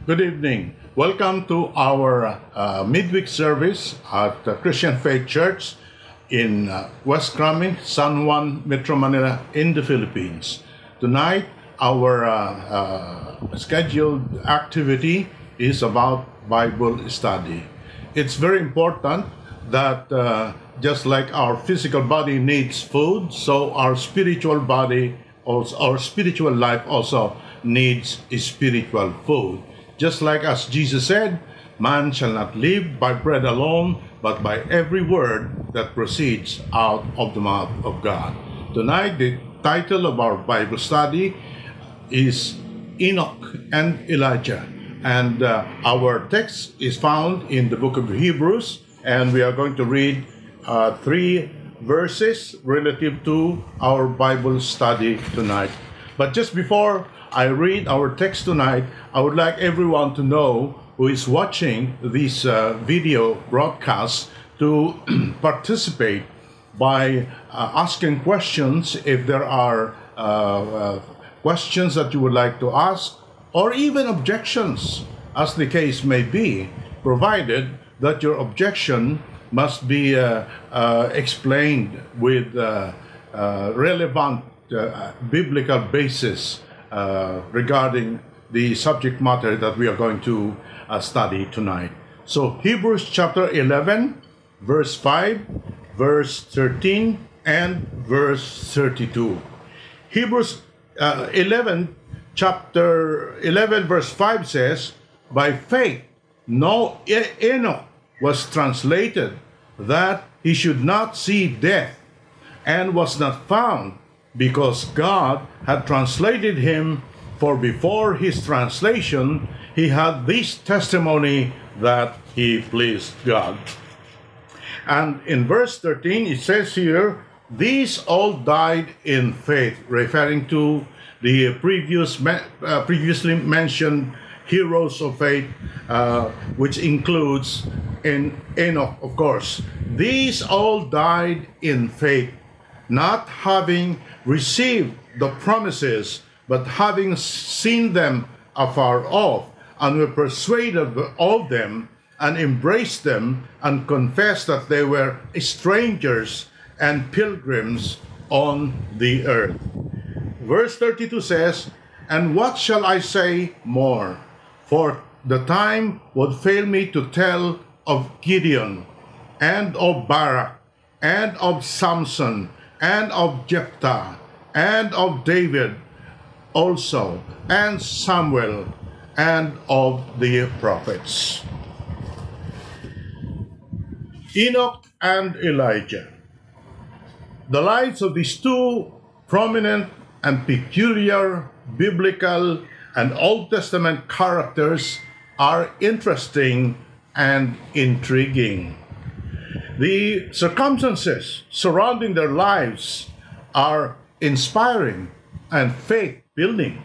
Good evening. Welcome to our midweek service at Christian Faith Church in West Crami, San Juan, Metro Manila in the Philippines. Tonight, our scheduled activity is about Bible study. It's very important that just like our physical body needs food, so our spiritual body, also, our spiritual life also needs spiritual food. Just like as Jesus said, man shall not live by bread alone, but by every word that proceeds out of the mouth of God. Tonight, the title of our Bible study is Enoch and Elijah. And our text is found in the book of Hebrews, and we are going to read 3 verses relative to our Bible study tonight. But just before I read our text tonight, I would like everyone to know who is watching this video broadcast to participate by asking questions if there are questions that you would like to ask, or even objections, as the case may be, provided that your objection must be explained with relevant biblical basis regarding the subject matter that we are going to study tonight. So Hebrews chapter 11, verse 5, verse 13, and verse 32. Hebrews 11, chapter 11, verse 5 says, "By faith Enoch was translated, that he should not see death, and was not found, because God had translated him, for before his translation he had this testimony that he pleased God." And in verse 13 it says here, "These all died in faith," referring to the previously mentioned heroes of faith, which includes Enoch, of course. "These all died in faith, not having received the promises, but having seen them afar off, and were persuaded of them, and embraced them, and confessed that they were strangers and pilgrims on the earth." Verse 32 says, "And what shall I say more? For the time would fail me to tell of Gideon, and of Barak, and of Samson, and of Jephthah, and of David also, and Samuel, and of the prophets." Enoch and Elijah. The lives of these two prominent and peculiar biblical and Old Testament characters are interesting and intriguing. The circumstances surrounding their lives are inspiring and faith-building.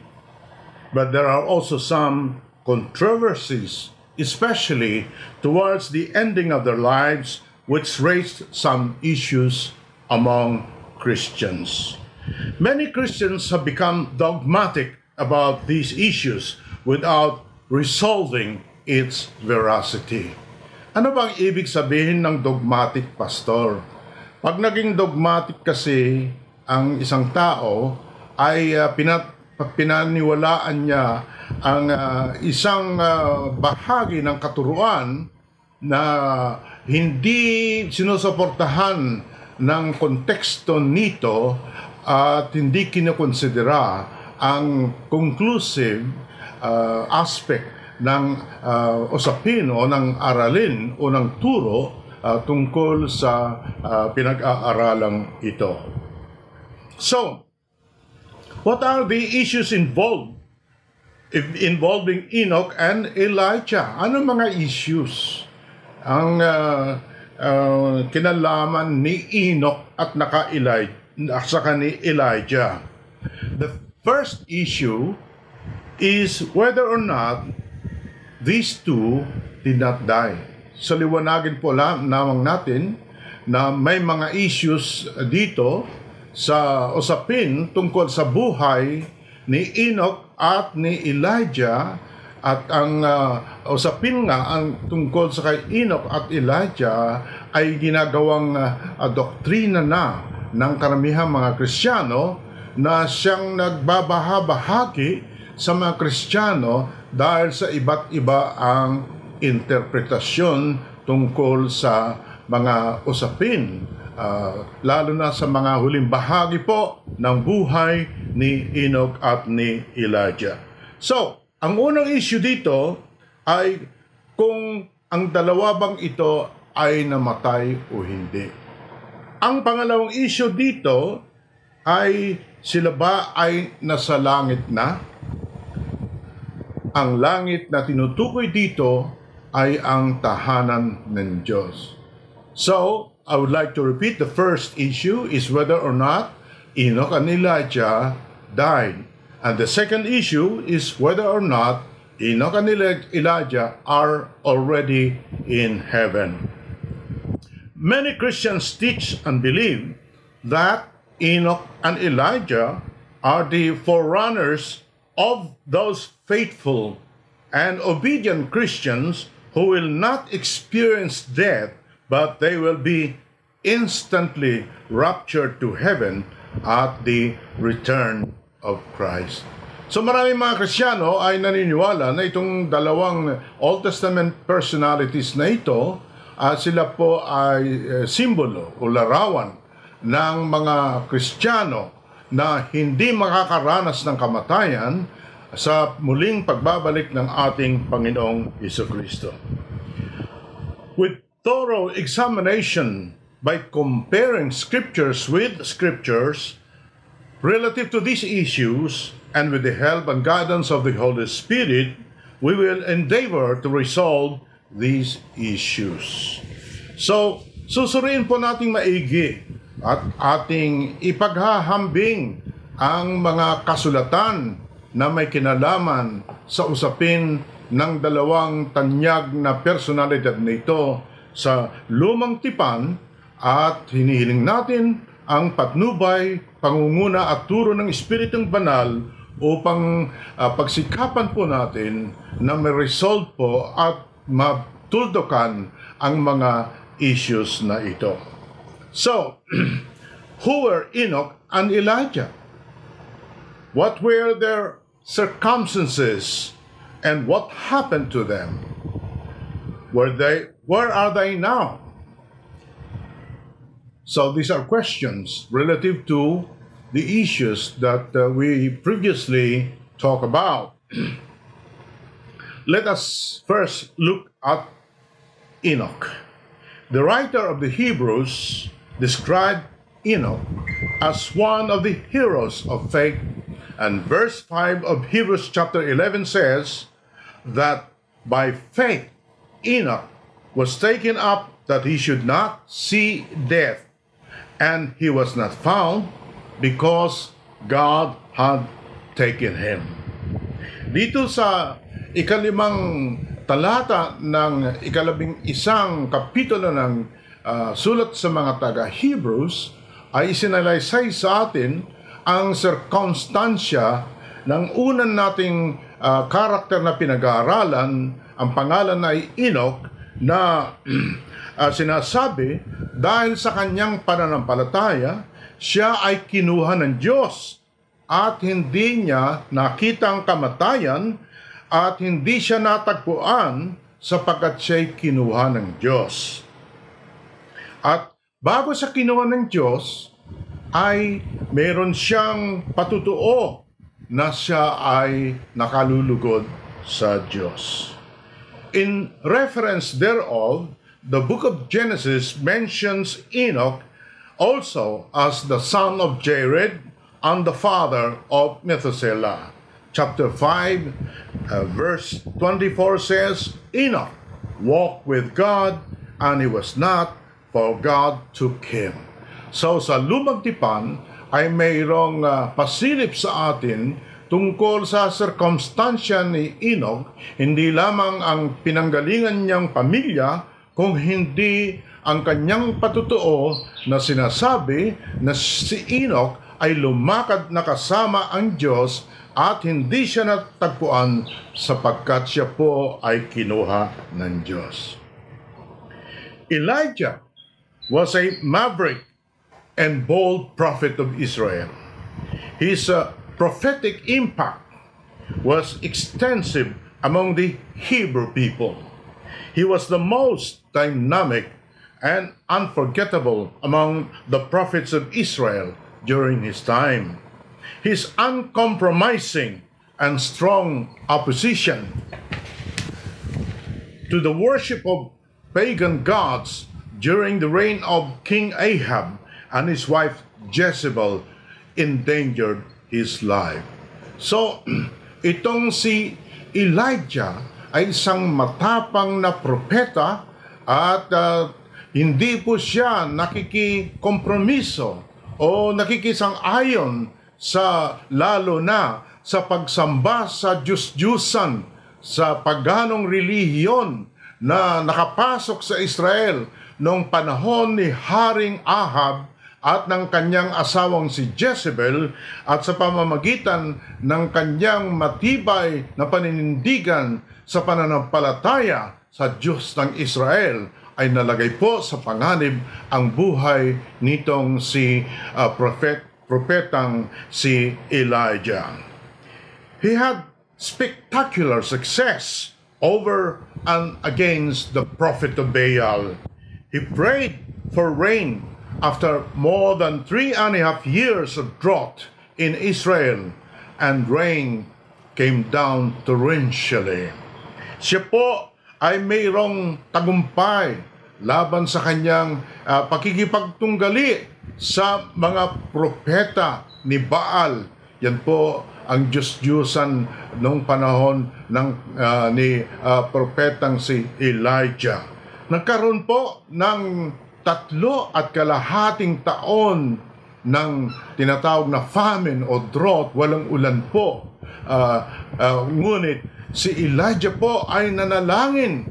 But there are also some controversies, especially towards the ending of their lives, which raised some issues among Christians. Many Christians have become dogmatic about these issues without resolving its veracity. Ano bang ibig sabihin ng dogmatic, pastor? Pag naging dogmatic kasi ang isang tao ay pinaniwalaan niya ang isang bahagi ng katuruan na hindi sinusuportahan ng konteksto nito at hindi kinokonsidera ang conclusive aspect ng usapin o ng aralin o ng turo tungkol sa pinag-aaralang ito. So, what are the issues involving Enoch and Elijah? Ano mga issues ang kinalaman ni Enoch at saka ni Elijah? The first issue is whether or not these two did not die. So liwanagin po lamang natin na may mga issues dito sa usapin tungkol sa buhay ni Enoch at ni Elijah At ang usapin nga ang tungkol sa kay Enoch at Elijah ay ginagawang doktrina na ng karamihang mga Kristiyano na siyang nagbabahabahagi sa mga Kristiyano dahil sa iba't iba ang interpretasyon tungkol sa mga usapin, lalo na sa mga huling bahagi po ng buhay ni Enoch at ni Elijah. So, ang unang issue dito ay kung ang dalawa bang ito ay namatay o hindi. Ang pangalawang issue dito ay sila ba ay nasa langit na? Ang langit na tinutukoy dito ay ang tahanan ng Diyos. So, I would like to repeat the first issue is whether or not Enoch and Elijah died. And the second issue is whether or not Enoch and Elijah are already in heaven. Many Christians teach and believe that Enoch and Elijah are the forerunners of those faithful and obedient Christians who will not experience death, but they will be instantly raptured to heaven at the return of Christ. So maraming mga Kristiyano ay naniniwala na itong dalawang Old Testament personalities na ito, sila po ay simbolo o larawan ng mga Kristiyano na hindi makakaranas ng kamatayan sa muling pagbabalik ng ating Panginoong Jesucristo. With thorough examination by comparing scriptures with scriptures relative to these issues, and with the help and guidance of the Holy Spirit, we will endeavor to resolve these issues. So, susuriin po nating maigi at ating ipaghahambing ang mga kasulatan na may kinalaman sa usapin ng dalawang tanyag na personalidad nito sa lumang tipan, at hinihiling natin ang patnubay, pangunguna at turo ng Espiritong Banal upang pagsikapan po natin na may resolve po at matuldukan ang mga issues na ito. So, who were Enoch and Elijah? What were their circumstances and what happened to them? Where are they now? So these are questions relative to the issues that we previously talked about. Let us first look at Enoch. The writer of the Hebrews described Enoch as one of the heroes of faith, and verse 5 of Hebrews chapter 11 says that by faith Enoch was taken up that he should not see death, and he was not found because God had taken him. Dito sa ikalimang talata ng ikalabing-isang kapitulo ng sulat sa mga taga-Hebrews ay isinalaysay sa atin ang sirkumstansya ng unan nating karakter na pinag-aaralan. Ang pangalan ay Enoch, na sinasabi dahil sa kanyang pananampalataya, siya ay kinuha ng Diyos at hindi niya nakitang kamatayan at hindi siya natagpuan sapagkat siya'y kinuha ng Diyos. At bago sa kinuha ng Diyos, ay meron siyang patutuo na siya ay nakalulugod sa Diyos. In reference thereof, the book of Genesis mentions Enoch also as the son of Jared and the father of Methuselah. Chapter 5, verse 24 says, Enoch walked with God, and he was not, for God took him. So sa lumang tipan ay mayroong pasilip sa atin tungkol sa sirkumstansya ni Enoch, hindi lamang ang pinanggalingan niyang pamilya, kung hindi ang kanyang patutuo na sinasabi na si Enoch ay lumakad na kasama ang Diyos at hindi siya natagpuan sapagkat siya po ay kinuha ng Diyos. Elijah was a maverick and bold prophet of Israel. His prophetic impact was extensive among the Hebrew people. He was the most dynamic and unforgettable among the prophets of Israel during his time. His uncompromising and strong opposition to the worship of pagan gods during the reign of King Ahab and his wife Jezebel endangered his life. So, itong si Elijah ay isang matapang na propeta at hindi po siya nakikikompromiso o nakikisang-ayon sa lalo na sa pagsamba sa Diyos-Diyusan sa paganong relihiyon na nakapasok sa Israel noong panahon ni Haring Ahab at ng kanyang asawang si Jezebel at sa pamamagitan ng kanyang matibay na paninindigan sa pananampalataya sa Diyos ng Israel ay nalagay po sa panganib ang buhay nitong si propetang si Elijah. He had spectacular success over and against the prophet of Baal. He prayed for rain after more than 3.5 years of drought in Israel, and rain came down torrentially. Siya po ay mayroong tagumpay laban sa kanyang pakikipagtunggali sa mga propeta ni Baal. Yan po ang Diyos-Diyusan noong panahon ng ni propetang si Elijah. Nagkaroon po ng 3.5 taon ng tinatawag na famine o drought, walang ulan po. Ngunit si Elijah po ay nanalangin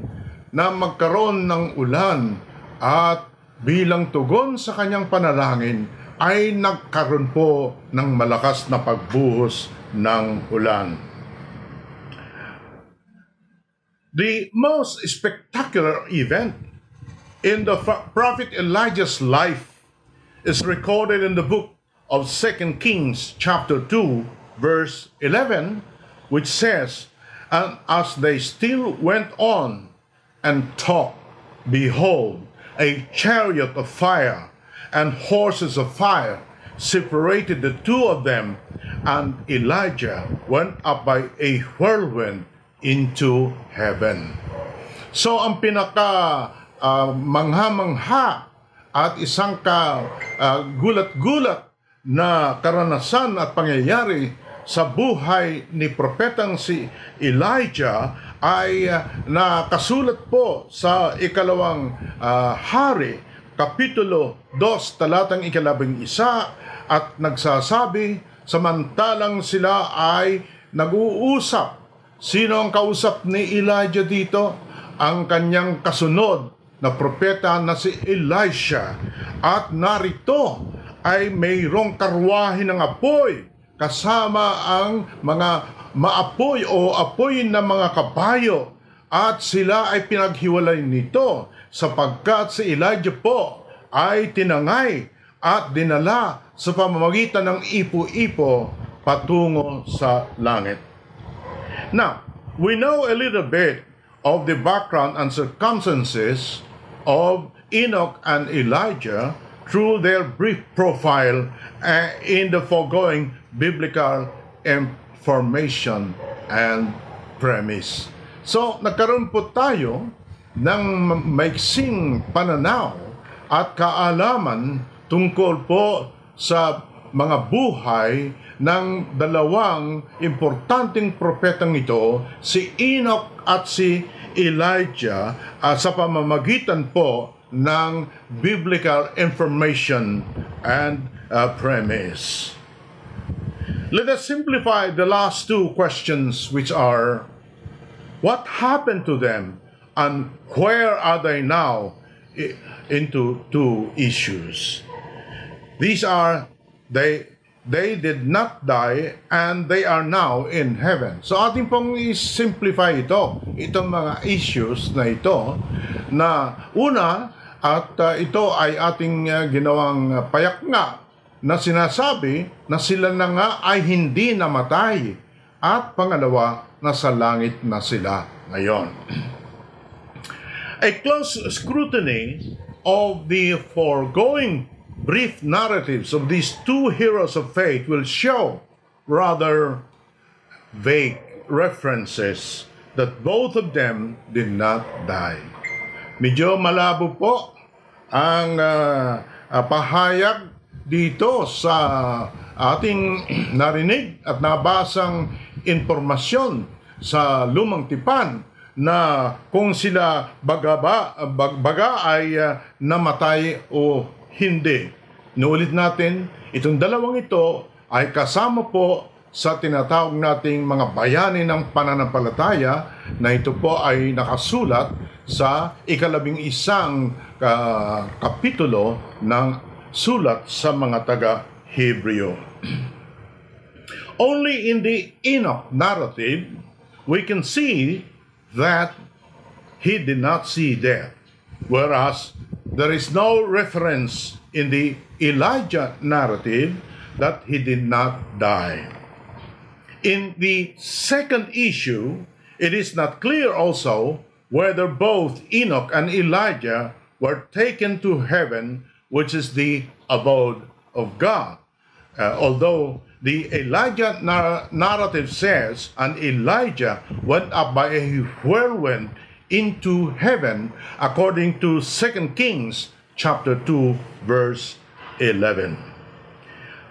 na magkaroon ng ulan at bilang tugon sa kanyang panalangin ay nagkaroon po ng malakas na pagbuhos ng ulan. The most spectacular event in the prophet Elijah's life is recorded in the book of 2 Kings chapter 2 verse 11, which says, "And as they still went on and talked, behold, a chariot of fire and horses of fire separated the two of them, and Elijah went up by a whirlwind into heaven." So ang mangha-mangha at isang gulat-gulat na karanasan at pangyayari sa buhay ni propetang si Elijah ay nakasulat po sa ikalawang hari, Kapitulo 2, talatang 11, at nagsasabi, samantalang sila ay nag-uusap. Sino ang kausap ni Elijah dito? Ang kanyang kasunod na propeta na si Elisha. At narito ay mayroong karwahe ng apoy kasama ang mga maapoy o apoy na mga kabayo, at sila ay pinaghiwalay nito sapagkat si Elijah po ay tinangay at dinala sa pamamagitan ng ipo-ipo patungo sa langit. Now, we know a little bit of the background and circumstances of Enoch and Elijah through their brief profile in the foregoing biblical information and premise. So, nagkaroon po tayo ng maiksing pananaw at kaalaman tungkol po sa mga buhay ng dalawang importanteng propetang ito, si Enoch at si Elijah, sa pamamagitan po ng biblical information and premise. Let us simplify the last two questions, which are, what happened to them and where are they now, into two issues. These are they did not die and they are now in heaven. So ating pong i-simplify itong mga issues na ito, na una, at ito ay ating ginawang payak nga na sinasabi na sila na nga ay hindi namatay, at pangalawa, nasa langit na sila ngayon. A close scrutiny of the foregoing brief narratives of these two heroes of faith will show rather vague references that both of them did not die. Medyo malabo po ang pahayag dito sa ating narinig at nabasang impormasyon sa Lumang Tipan na kung sila baga ay namatay o hindi. Nuulit natin, itong dalawang ito ay kasama po sa tinatawag nating mga bayani ng pananampalataya, na ito po ay nakasulat sa 11 kapitulo ng sulat sa mga taga-Hebreo. Only in the Enoch narrative we can see that he did not see death, whereas there is no reference in the Elijah narrative that he did not die. In the second issue, it is not clear also whether both Enoch and Elijah were taken to heaven, which is the abode of God. Although the Elijah narrative says, and Elijah went up by a whirlwind into heaven, according to 2 Kings chapter 2, verse 11.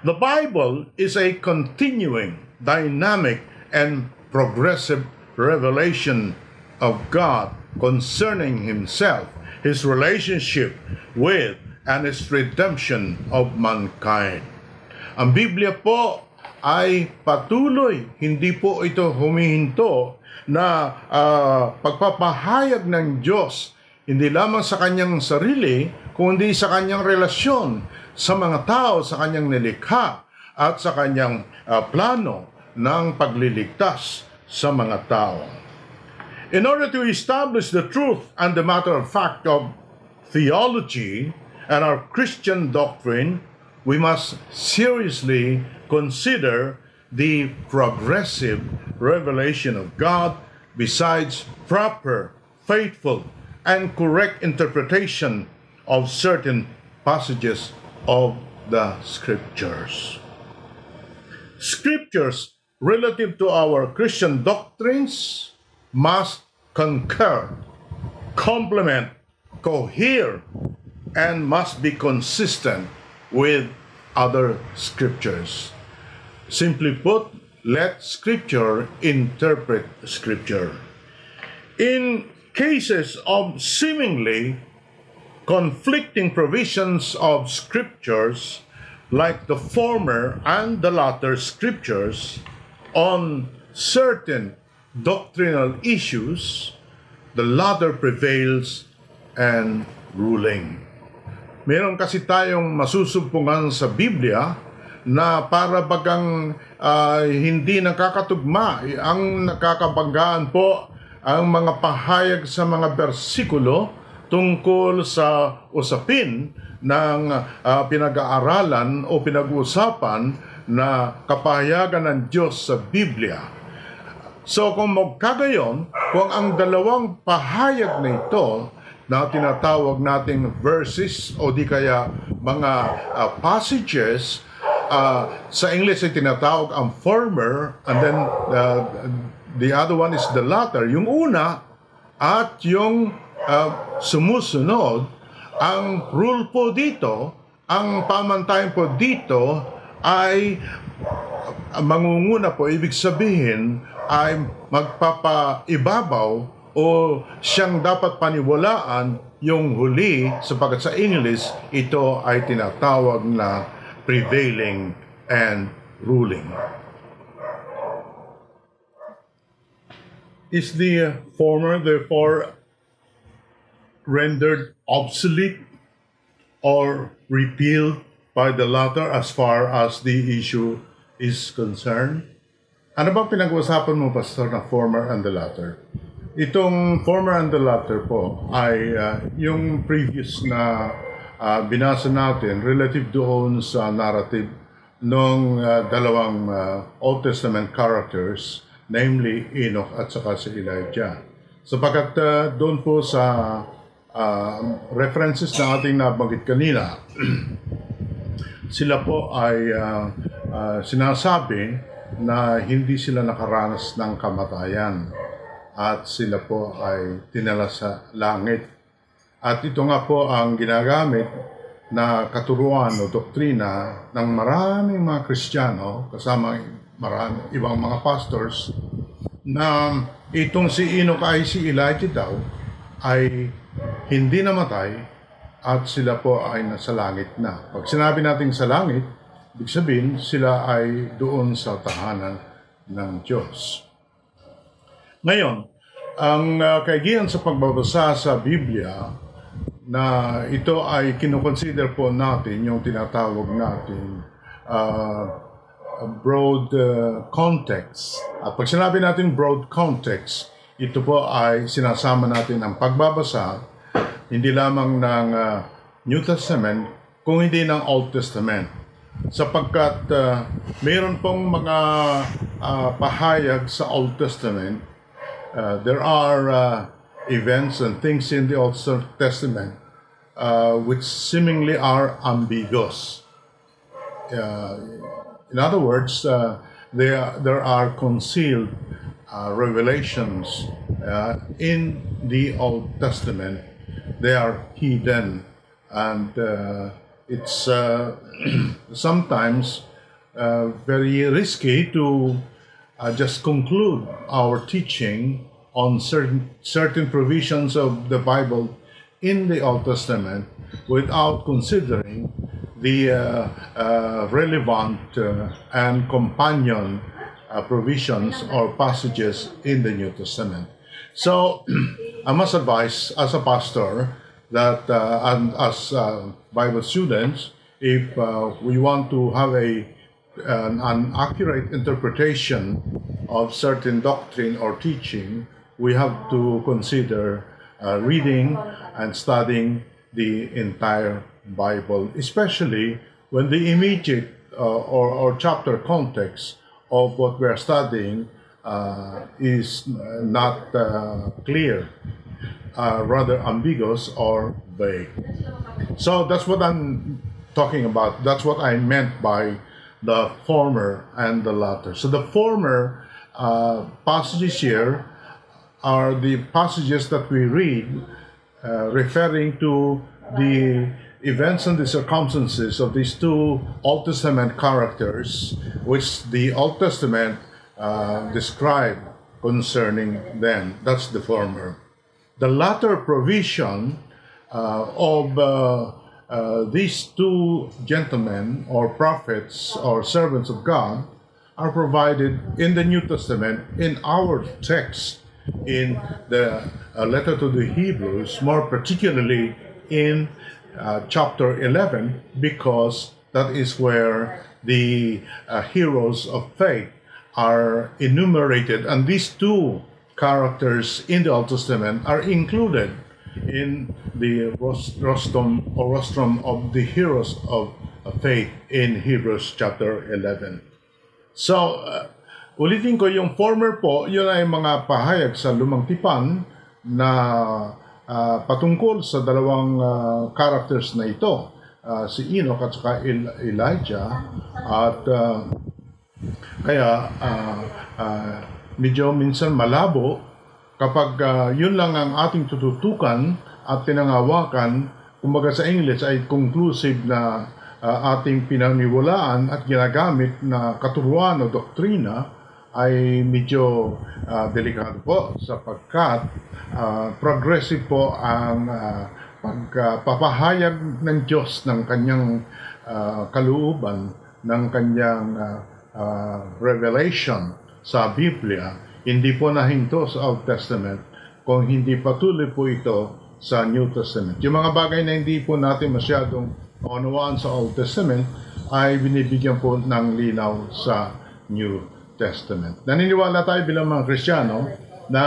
The Bible is a continuing, dynamic, and progressive revelation of God concerning Himself, His relationship with, and His redemption of mankind. Ang Biblia po ay patuloy, hindi po ito humihinto, na pagpapahayag ng Diyos, hindi lamang sa kanyang sarili, kundi sa kanyang relasyon sa mga tao, sa kanyang nilikha, at sa kanyang plano ng pagliligtas sa mga tao. In order to establish the truth and the matter of fact of theology and our Christian doctrine, we must seriously consider the progressive revelation of God besides proper, faithful, and correct interpretation of certain passages of the Scriptures. Scriptures relative to our Christian doctrines must concur, complement, cohere, and must be consistent with other scriptures. Simply put, let Scripture interpret Scripture. In cases of seemingly conflicting provisions of Scriptures, like the former and the latter Scriptures, on certain doctrinal issues, the latter prevails and ruling. Meron kasi tayong masusumpungan sa Biblia na para bagang hindi nakakatugma. Ang nakakabanggaan po ang mga pahayag sa mga bersikulo tungkol sa usapin ng pinag-aaralan o pinag-uusapan na kapahayagan ng Diyos sa Biblia. So kung magkagayon, kung ang dalawang pahayag na ito na tinatawag nating verses o di kaya mga passages, sa English ay tinatawag ang former, and then the other one is the latter. Yung una at yung sumusunod, ang rule po dito, ang pamantayan po dito ay mangunguna po, ibig sabihin ay magpapaibabaw o siyang dapat paniwalaan yung huli, sapagkat sa English ito ay tinatawag na prevailing and ruling. Is the former therefore rendered obsolete or repealed by the latter as far as the issue is concerned? Ano bang pinag-uusapan mo, Pastor, na former and the latter? Itong former and the latter po ay yung previous na binasa natin relative doon sa narrative ng dalawang Old Testament characters, namely Enoch at saka si Elijah. Sapagkat doon po sa references na ating nabanggit kanina, sila po ay sinasabi na hindi sila nakaranas ng kamatayan at sila po ay dinala sa langit. At ito nga po ang ginagamit na katuruan o doktrina ng maraming mga Kristiyano, kasama maraming ibang mga pastors, na itong si Enoch ay si Elijah daw ay hindi namatay at sila po ay nasa langit na. Pag sinabi natin sa langit, ibig sabihin sila ay doon sa tahanan ng Diyos. Ngayon, ang kaigihan sa pagbabasa sa Biblia na ito ay kinukonsider po natin yung tinatawag natin broad context. At pag sinabi natin broad context, ito po ay sinasama natin ang pagbabasa hindi lamang ng New Testament kung hindi ng Old Testament. Sapagkat mayroon pong mga pahayag sa Old Testament. There are events and things in the Old Testament which seemingly are ambiguous. In other words, there are concealed revelations in the Old Testament. They are hidden, and it's sometimes very risky to just conclude our teaching on certain provisions of the Bible in the Old Testament without considering the relevant and companion provisions or passages in the New Testament. So, I must advise as a pastor that and as Bible students, if we want to have an accurate interpretation of certain doctrine or teaching, we have to consider reading and studying the entire Bible, especially when the immediate or chapter context of what we are studying is not clear, rather ambiguous or vague. So that's what I'm talking about. That's what I meant by the former and the latter. So the former passages here are the passages that we read referring to the events and the circumstances of these two Old Testament characters, which the Old Testament describe concerning them. That's the former. The latter provision of these two gentlemen or prophets or servants of God are provided in the New Testament in our text in the letter to the Hebrews, more particularly in chapter 11, because that is where the heroes of faith are enumerated, and these two characters in the Old Testament are included in the rostrum of the heroes of faith in Hebrews chapter 11. So, ulitin ko, yung former po, yun ay mga pahayag sa Lumang Tipan na patungkol sa dalawang characters na ito, si Enoch at saka Elijah, at kaya medyo minsan malabo kapag yun lang ang ating tututukan at pinangawakan, kumbaga sa English ay conclusive na ating pinaniwalaan at ginagamit na katuruan o doktrina, ay medyo delikado po sapagkat progressive po ang pagpapahayag ng Diyos ng kanyang kalooban, ng kanyang revelation sa Biblia. Hindi po nahinto sa Old Testament kung hindi patuloy po ito sa New Testament. Yung mga bagay na hindi po natin masyadong kaunawaan sa Old Testament ay binibigyan po ng linaw sa New Testament. Naniniwala tayo bilang mga Kristiyano na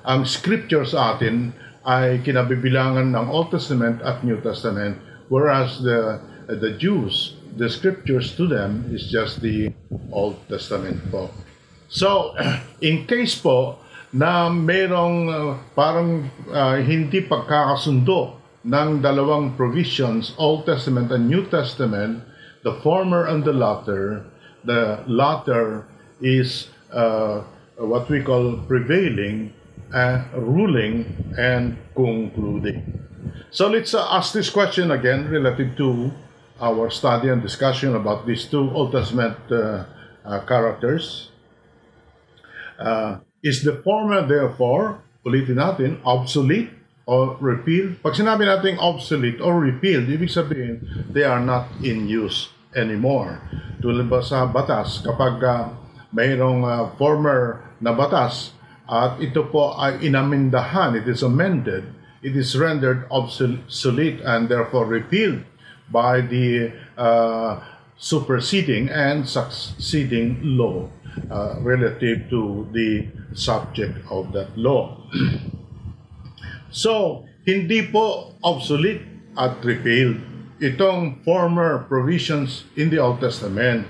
ang scripture sa atin ay kinabibilangan ng Old Testament at New Testament, whereas the Jews, the scriptures to them is just the Old Testament po. So, in case po na merong parang hindi pagkakasundo ng dalawang provisions, Old Testament and New Testament, the former and the latter is what we call prevailing, ruling, and concluding. So let's ask this question again relative to our study and discussion about these two Old Testament characters. Is the former therefore, ulitin natin, obsolete or repealed? Pag sinabi natin obsolete or repealed, ibig sabihin, they are not in use anymore. Tulad ba sa batas, kapag mayroong former na batas at ito po ay inamindahan, it is amended, it is rendered obsolete and therefore repealed by the superseding and succeeding law relative to the subject of that law. So, hindi po obsolete at repealed itong former provisions in the Old Testament.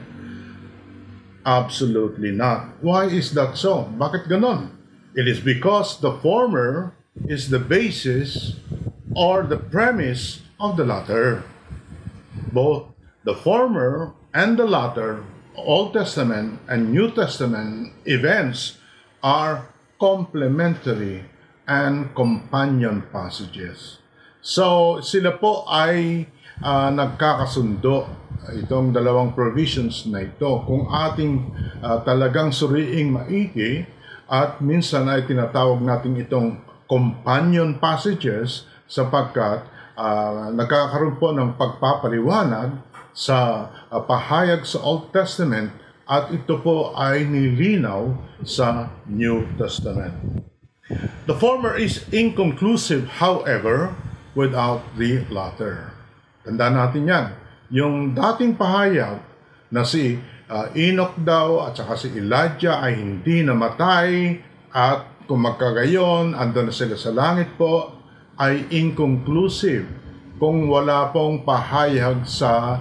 Absolutely not. Why is that so? Bakit ganon? It is because the former is the basis or the premise of the latter. Both the former and the latter, Old Testament and New Testament events are complementary and companion passages. So, sila po ay nagkakasundo, itong dalawang provisions na ito. Kung ating talagang suriing maigi, at minsan ay tinatawag natin itong companion passages sapagkat nagkakaroon po ng pagpapaliwanag sa pahayag sa Old Testament at ito po ay nilinaw sa New Testament. The former is inconclusive, however, without the latter. Tandaan natin yan. Yung dating pahayag na si Enoch daw at saka si Elijah ay hindi namatay at kung magkagayon, andun na sila sa langit po, ay inconclusive kung wala pong pahayag sa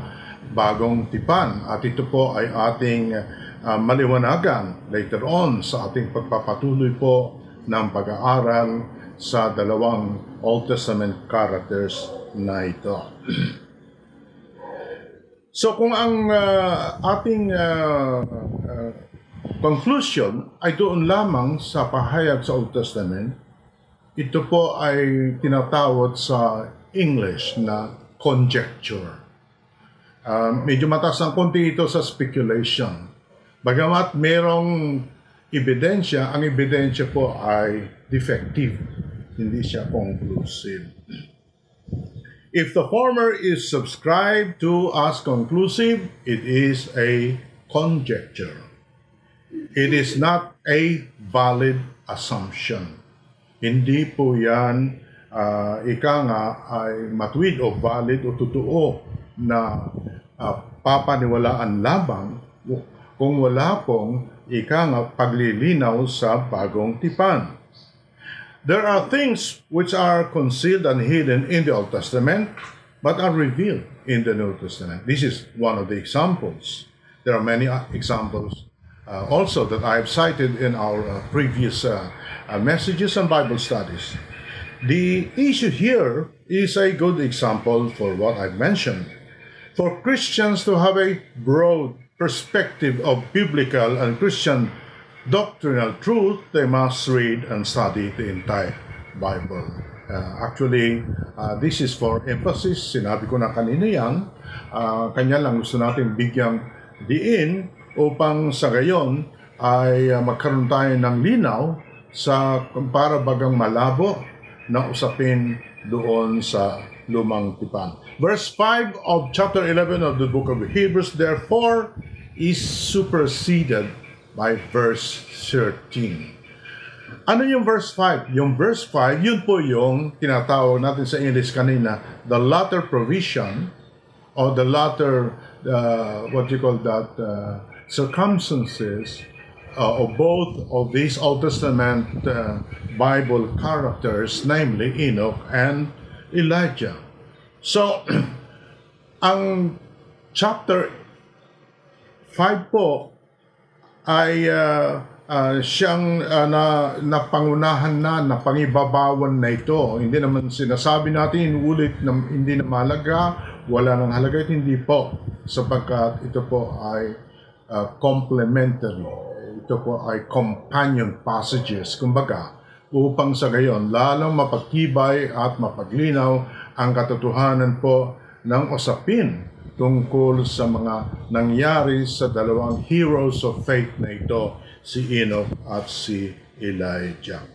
bagong tipan. At ito po ay ating maliwanagan later on sa ating pagpapatuloy po ng pag-aaral sa dalawang Old Testament characters na ito. So kung ang ating conclusion ay doon lamang sa pahayag sa Old Testament, ito po ay tinatawag sa English na conjecture. Medyo mataas ang konti ito sa speculation. Bagamat merong ebidensya, ang ebidensya po ay defective. Hindi siya conclusive. If the former is subscribed to as conclusive, it is a conjecture. It is not a valid assumption. Hindi po yan, ika nga, ay matuwid o valid o totoo na papaniwalaan lamang kung wala pong ika nga paglilinaw sa bagong tipan. There are things which are concealed and hidden in the Old Testament but are revealed in the New Testament. This is one of the examples. There are many examples also that I have cited in our previous messages and Bible studies. The issue here is a good example for what I've mentioned. For Christians to have a broad perspective of biblical and Christian doctrinal truth, they must read and study the entire Bible. Actually, this is for emphasis. Sinabi ko na kanina yan. Kanya lang gusto natin bigyang diin upang sa gayon ay magkaroon tayo ng linaw sa para bagang malabo na usapin doon sa lumang tipan. Verse 5 of chapter 11 of the book of Hebrews, therefore, is superseded by verse 13. Ano yung verse 5? Yung verse 5, yun po yung tinatawag natin sa English kanina, the latter provision or the latter, what you call that, circumstances of both of these Old Testament Bible characters, namely Enoch and Elijah. So, ang chapter 5 po ay siyang napangunahan na pangibabawan na ito. Hindi naman sinasabi natin, ulit na hindi na mahalaga, wala nang halaga, hindi po. Sapagkat ito po ay complementary. Ito po ay companion passages. Kumbaga, upang sa gayon, lalong mapagtibay at mapaglinaw ang katotohanan po ng usapin tungkol sa mga nangyari sa dalawang heroes of faith na ito, si Enoch at si Elijah.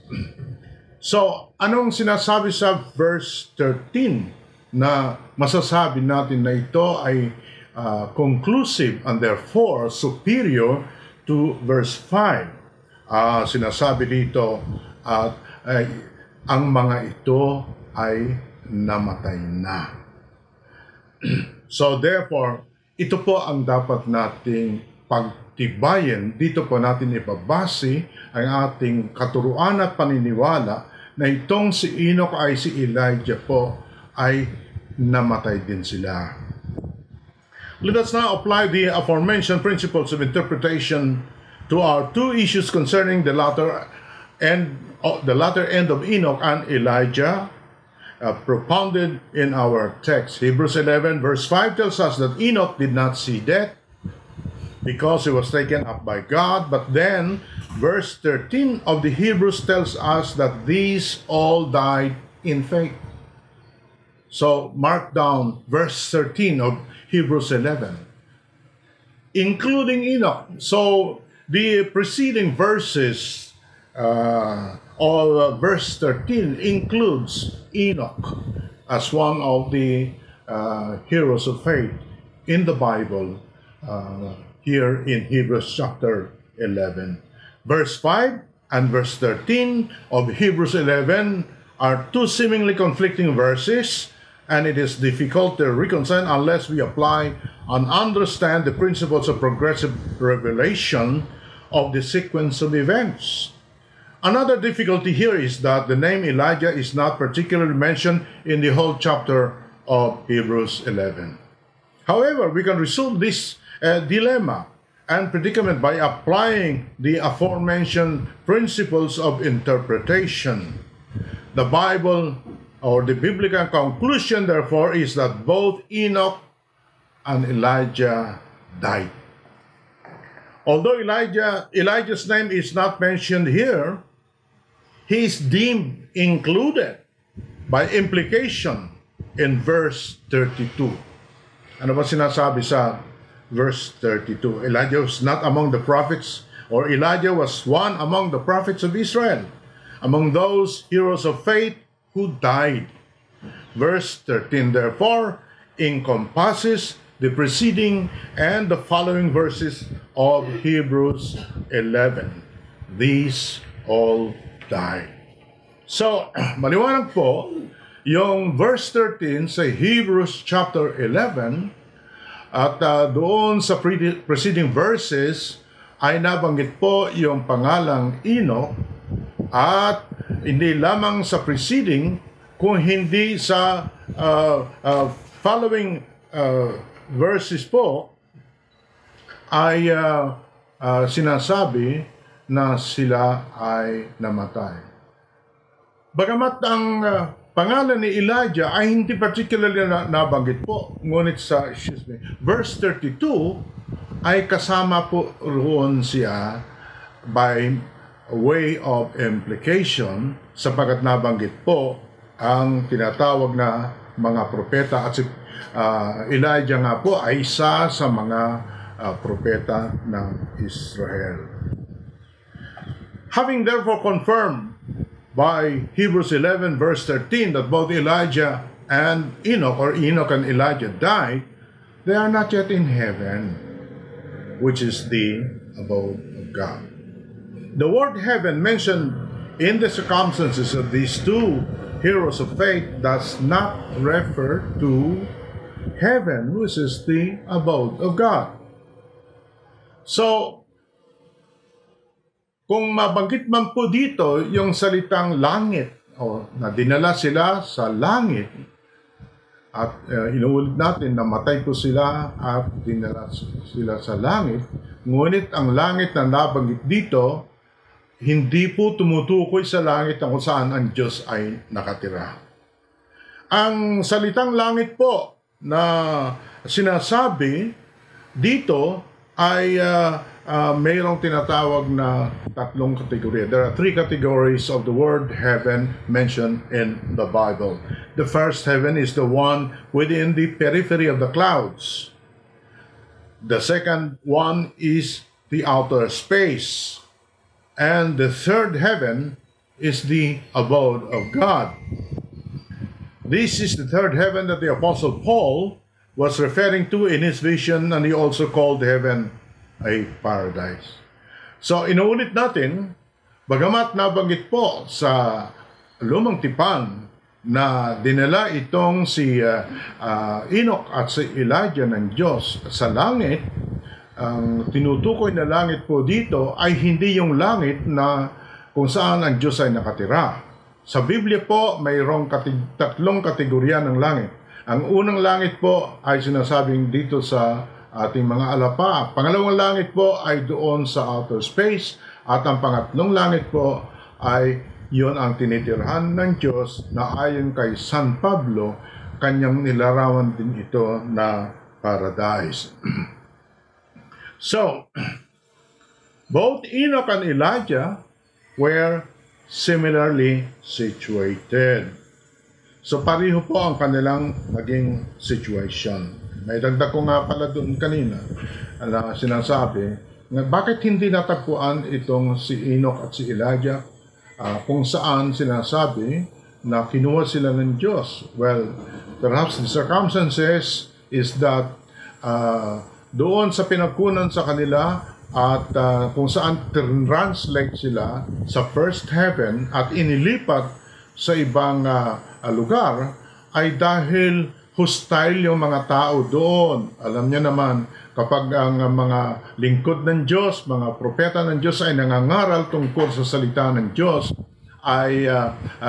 So, anong sinasabi sa verse 13 na masasabi natin na ito ay conclusive and therefore superior to verse 5? Sinasabi dito at ang mga ito ay namatay na. So therefore, ito po ang dapat nating pagtibayan. Dito po natin ibabase ang ating katuruan at paniniwala na itong si Enoch ay si Elijah po ay namatay din sila. Let us now apply the aforementioned principles of interpretation to our two issues concerning the latter end of Enoch and Elijah, propounded in our text. Hebrews 11 verse 5 tells us that Enoch did not see death because he was taken up by God. But then verse 13 of the Hebrews tells us that these all died in faith. So mark down verse 13 of Hebrews 11, including Enoch. So the preceding verses verse 13 includes Enoch as one of the heroes of faith in the Bible here in Hebrews chapter 11. Verse 5 and verse 13 of Hebrews 11 are two seemingly conflicting verses, and it is difficult to reconcile unless we apply and understand the principles of progressive revelation of the sequence of events. Another difficulty here is that the name Elijah is not particularly mentioned in the whole chapter of Hebrews 11. However, we can resolve this dilemma and predicament by applying the aforementioned principles of interpretation. The Bible, or the biblical conclusion, therefore, is that both Enoch and Elijah died. Although Elijah's name is not mentioned here, he is deemed included by implication in verse 32. Ano ba sinasabi sa verse 32? Elijah was not among the prophets, or Elijah was one among the prophets of Israel, among those heroes of faith who died. Verse 13, therefore, encompasses the preceding and the following verses of Hebrews 11. These all died. So, maliwanag po, yung verse 13 sa Hebrews chapter 11 at doon sa preceding verses ay nabanggit po yung pangalang Enoch, at hindi lamang sa preceding kung hindi sa following verses po ay sinasabi na sila ay namatay. Bagamat ang pangalan ni Elijah ay hindi particularly nabanggit po, ngunit sa verse 32 ay kasama po roon siya by way of implication, sapagkat nabanggit po ang tinatawag na mga propeta, at si Elijah nga po ay isa sa mga propeta ng Israel. Having therefore confirmed by Hebrews 11 verse 13 that both Elijah and Enoch, or Enoch and Elijah, died, they are not yet in heaven, which is the abode of God. The word heaven mentioned in the circumstances of these two heroes of faith does not refer to heaven, which is the abode of God. So, kung mabanggit man po dito yung salitang langit, o na dinala sila sa langit, at inuulit natin na matay po sila at dinala sila sa langit, ngunit ang langit na nabanggit dito, hindi po tumutukoy sa langit kung saan ang Diyos ay nakatira. Ang salitang langit po na sinasabi dito ay mayroong tinatawag na tatlong kategorya. There are three categories of the word heaven mentioned in the Bible. The first heaven is the one within the periphery of the clouds. The second one is the outer space. And the third heaven is the abode of God. This is the third heaven that the Apostle Paul was referring to in his vision, and he also called heaven a paradise. So, inuulit natin, bagamat nabanggit po sa lumang tipan na dinala itong si Enoch at si Elijah ng Diyos sa langit, ang tinutukoy na langit po dito ay hindi yung langit na kung saan ang Diyos ay nakatira. Sa Biblia po, mayroong tatlong kategorya ng langit. Ang unang langit po ay sinasabing dito sa ating mga alapa. Pangalawang langit po ay doon sa outer space. At ang pangatlong langit po ay yun ang tinitirhan ng Diyos na ayon kay San Pablo, kanyang nilarawan din ito na paradise. So, both Enoch and Elijah were similarly situated. So, pareho po ang kanilang naging situation. May dagdag ko nga pala doon kanina na sinasabi, bakit hindi natagpuan itong si Enoch at si Elijah kung saan sinasabi na kinuha sila ng Diyos? Well, perhaps the circumstances is that doon sa pinagkunan sa kanila at kung saan translate sila sa first heaven at inilipat sa ibang lugar ay dahil hostile yung mga tao doon. Alam niyo naman, kapag ang mga lingkod ng Diyos, mga propeta ng Diyos ay nangangaral tungkol sa salita ng Diyos, ay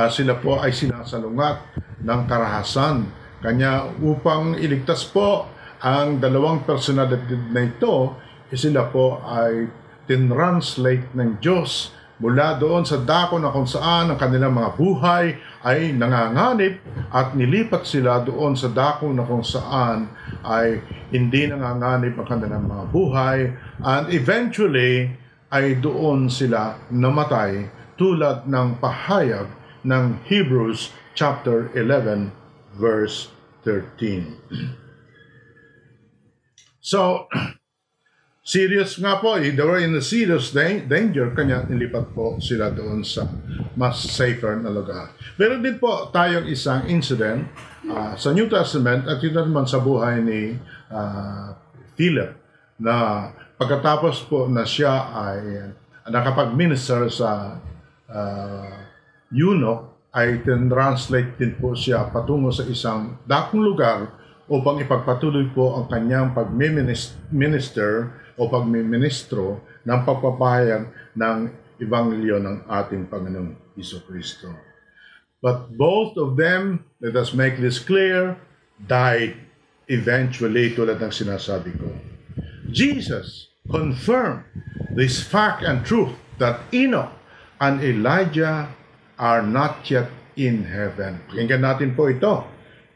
sila po ay sinasalungat ng karahasan. Kanya upang iligtas po ang dalawang personalidad na ito, sila po ay tinranslate ng Diyos mula doon sa dako na kung saan ang kanilang mga buhay ay nanganganib at nilipat sila doon sa dako na kung saan ay hindi nanganganib ang kanilang mga buhay, and eventually ay doon sila namatay tulad ng pahayag ng Hebrews chapter 11 verse 13. So, serious nga po, they were in a serious danger, kanya nilipat po sila doon sa mas safer na lugar. Meron din po tayong isang incident sa New Testament at ito naman sa buhay ni Philip, na pagkatapos po na siya ay nakapag-minister sa Enoch, ay translate din po siya patungo sa isang dakong lugar upang ipagpatuloy po ang kanyang pag-minister o pagmiministro ng pagpapahayag ng Ebanghelyo ng ating Panginoong Jesucristo. But both of them, let us make this clear, died eventually, tulad ng sinasabi ko. Jesus confirmed this fact and truth that Enoch and Elijah are not yet in heaven. Pakinggan natin po ito.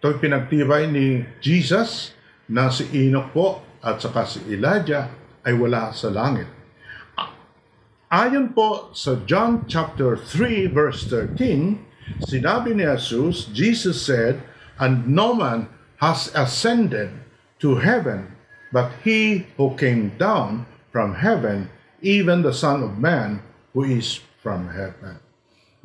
Ito'y pinagtibay ni Jesus na si Enoch po at saka si Elijah ay wala sa langit. Ayon po sa John chapter 3 verse 13, sinabi ni Jesus said, "And no man has ascended to heaven, but he who came down from heaven, even the Son of Man who is from heaven."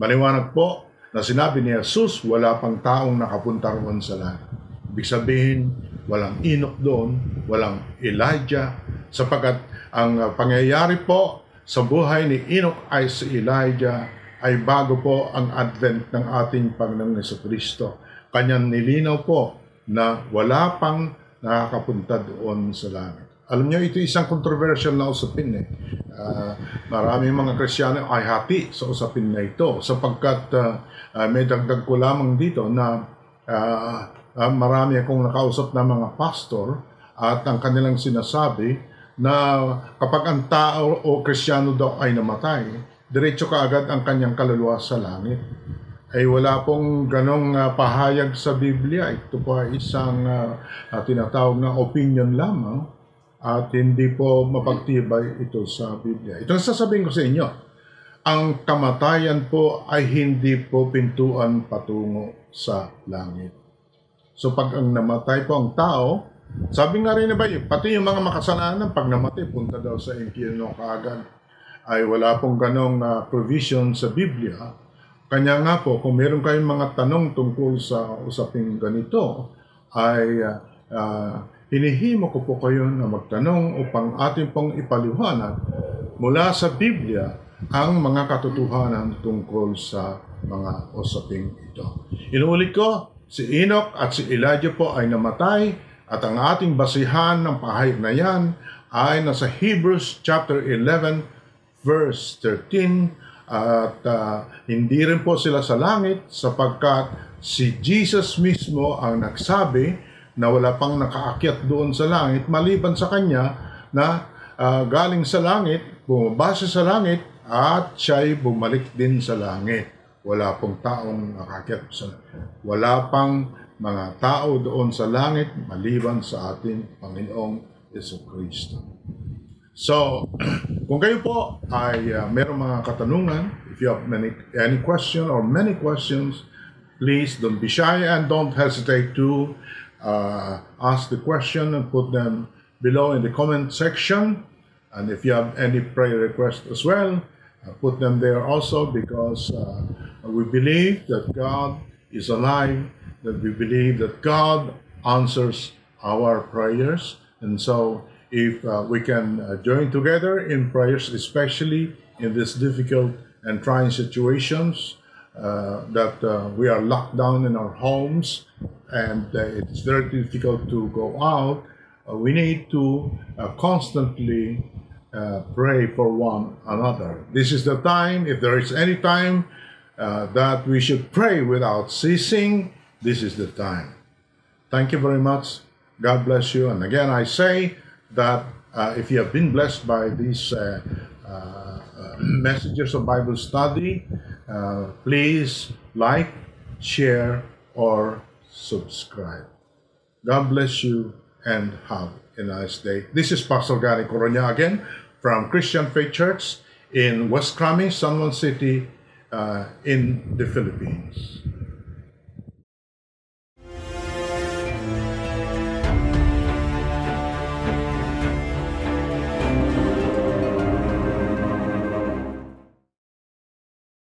Maliwanag po na sinabi ni Jesus, wala pang taong nakapunta roon sa langit. Ibig sabihin, walang Enoch doon, walang Elijah, sapagkat ang pangyayari po sa buhay ni Enoch ay si Elijah ay bago po ang advent ng ating Panginoong Jesucristo. Kanyang nilinaw po na wala pang nakakapunta doon sa langit. Alam niyo, ito isang controversial na usapin eh. Maraming mga Kristiyano ay hati sa usapin na ito sapagkat may dagdag ko lamang dito na marami akong nakausap na mga pastor at ang kanilang sinasabi na kapag ang tao o Kristiyano daw ay namatay, diretso kaagad ang kanyang kaluluwa sa langit. Ay wala pong ganong pahayag sa Biblia. Ito po ay isang tinatawag na opinion lamang at hindi po mapagtibay ito sa Biblia. Ito ang sasabihin ko sa inyo. Ang kamatayan po ay hindi po pintuan patungo sa langit. So pag ang namatay po ang tao, sabi nga rin na ba, pati yung mga makasalanan, pag namatay, punta daw sa impyerno kaagad. Ay wala pong ganong provision sa Biblia. Kanya nga po, kung meron kayong mga tanong tungkol sa usaping ganito, ay hinihimo ko po kayo na magtanong upang ating pong ipaliwanag mula sa Biblia ang mga katotohanan tungkol sa mga usaping ito. Inuulit ko, si Enoch at si Elijah po ay namatay at ang ating basihan ng pahayag na yan ay nasa Hebrews chapter 11 verse 13 at hindi rin po sila sa langit sapagkat si Jesus mismo ang nagsabi na wala pang nakaakyat doon sa langit maliban sa kanya na galing sa langit, bumabasa sa langit at siya'y bumalik din sa langit. Wala pong taong nakaakyat sa langit. Wala pang mga tao doon sa langit maliban sa ating Panginoong Jesucristo. So, kung kayo po ay mayroong mga katanungan, if you have any question or many questions, please don't be shy and don't hesitate to ask the question and put them below in the comment section. And if you have any prayer requests as well, put them there also because we believe that God is alive, that we believe that God answers our prayers. And so if we can join together in prayers, especially in these difficult and trying situations, that we are locked down in our homes and it's very difficult to go out, we need to constantly pray for one another. This is the time, if there is any time that we should pray without ceasing, this is the time. Thank you very much. God bless you. And again, I say that if you have been blessed by these messages of Bible study, please like, share, or subscribe. God bless you and have a nice day. This is Pastor Gary Coronia again from Christian Faith Church in West Crami, San Juan City, in the Philippines.